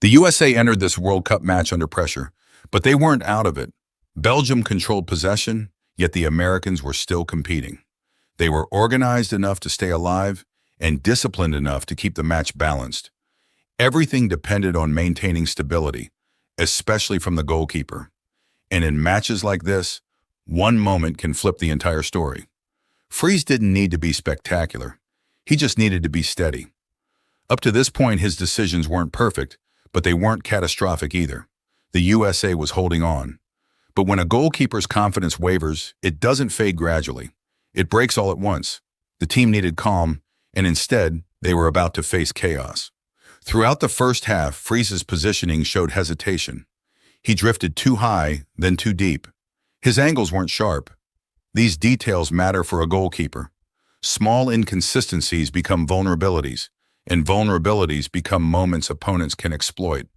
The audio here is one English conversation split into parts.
The USA entered this World Cup match under pressure, but they weren't out of it. Belgium controlled possession, yet the Americans were still competing. They were organized enough to stay alive and disciplined enough to keep the match balanced. Everything depended on maintaining stability, especially from the goalkeeper. And in matches like this, one moment can flip the entire story. Freese didn't need to be spectacular. He just needed to be steady. Up to this point, his decisions weren't perfect, but they weren't catastrophic either. The USA was holding on. But when a goalkeeper's confidence wavers, it doesn't fade gradually. It breaks all at once. The team needed calm, and instead, they were about to face chaos. Throughout the first half, Freese's positioning showed hesitation. He drifted too high, then too deep. His angles weren't sharp. These details matter for a goalkeeper. Small inconsistencies become vulnerabilities, and vulnerabilities become moments opponents can exploit.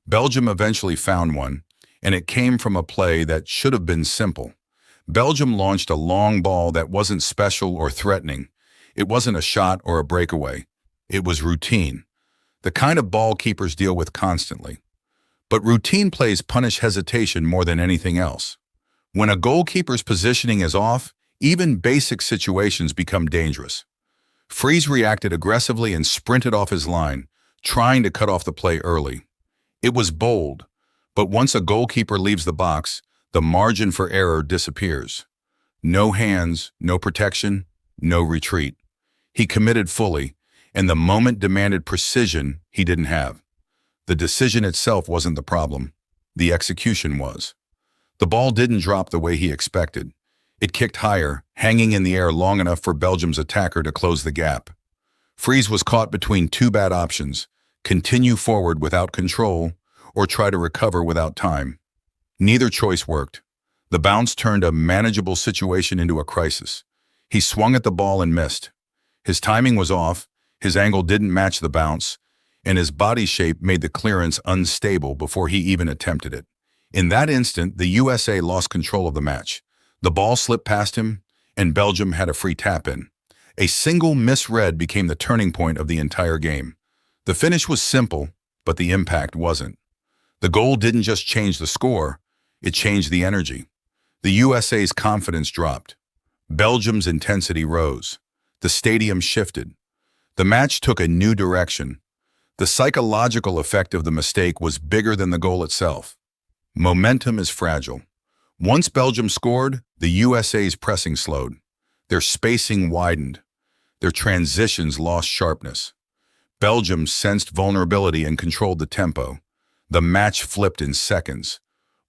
Belgium eventually found one, and it came from a play that should have been simple. Belgium launched a long ball that wasn't special or threatening. It wasn't a shot or a breakaway. It was routine, the kind of ball keepers deal with constantly. But routine plays punish hesitation more than anything else. When a goalkeeper's positioning is off, even basic situations become dangerous. Freese reacted aggressively and sprinted off his line, trying to cut off the play early. It was bold, but once a goalkeeper leaves the box, the margin for error disappears. No hands, no protection, no retreat. He committed fully, and the moment demanded precision he didn't have. The decision itself wasn't the problem. The execution was. The ball didn't drop the way he expected. It kicked higher, hanging in the air long enough for Belgium's attacker to close the gap. Freese was caught between two bad options: continue forward without control, or try to recover without time. Neither choice worked. The bounce turned a manageable situation into a crisis. He swung at the ball and missed. His timing was off, his angle didn't match the bounce, and his body shape made the clearance unstable before he even attempted it. In that instant, the USA lost control of the match. The ball slipped past him, and Belgium had a free tap-in. A single misread became the turning point of the entire game. The finish was simple, but the impact wasn't. The goal didn't just change the score, it changed the energy. The USA's confidence dropped. Belgium's intensity rose. The stadium shifted. The match took a new direction. The psychological effect of the mistake was bigger than the goal itself. Momentum is fragile. Once Belgium scored, the USA's pressing slowed. Their spacing widened. Their transitions lost sharpness. Belgium sensed vulnerability and controlled the tempo. The match flipped in seconds.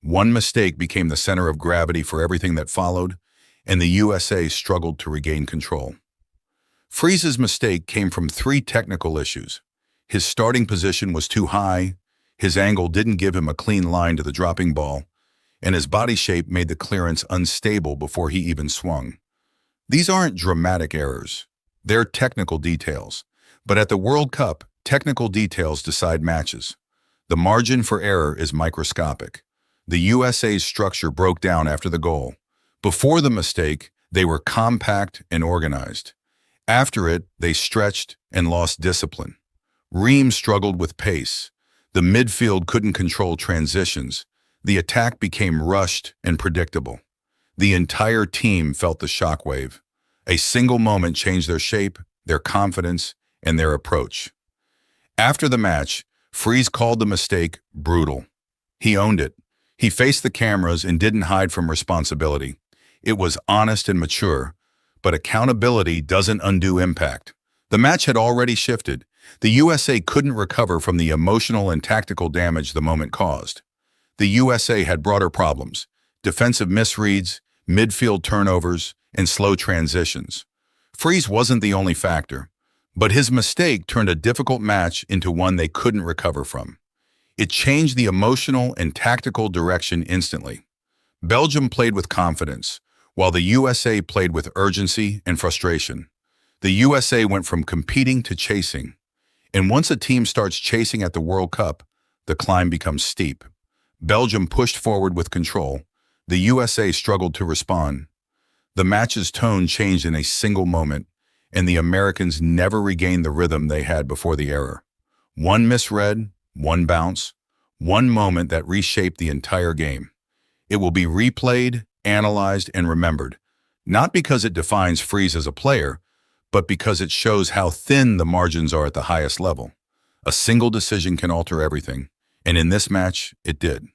One mistake became the center of gravity for everything that followed, and the USA struggled to regain control. Freese's mistake came from three technical issues. His starting position was too high, his angle didn't give him a clean line to the dropping ball, and his body shape made the clearance unstable before he even swung. These aren't dramatic errors. They're technical details. But at the World Cup, technical details decide matches. The margin for error is microscopic. The USA's structure broke down after the goal. Before the mistake, they were compact and organized. After it, they stretched and lost discipline. Ream struggled with pace. The midfield couldn't control transitions. The attack became rushed and predictable. The entire team felt the shockwave. A single moment changed their shape, their confidence, and their approach. After the match, Freese called the mistake brutal. He owned it. He faced the cameras and didn't hide from responsibility. It was honest and mature, but accountability doesn't undo impact. The match had already shifted. The USA couldn't recover from the emotional and tactical damage the moment caused. The USA had broader problems: defensive misreads, midfield turnovers, and slow transitions. Freese wasn't the only factor, but his mistake turned a difficult match into one they couldn't recover from. It changed the emotional and tactical direction instantly. Belgium played with confidence, while the USA played with urgency and frustration. The USA went from competing to chasing. And once a team starts chasing at the World Cup, the climb becomes steep. Belgium pushed forward with control. The USA struggled to respond. The match's tone changed in a single moment, and the Americans never regained the rhythm they had before the error. One misread, one bounce, one moment that reshaped the entire game. It will be replayed, analyzed, and remembered, not because it defines Freese as a player, but because it shows how thin the margins are at the highest level. A single decision can alter everything, and in this match, it did.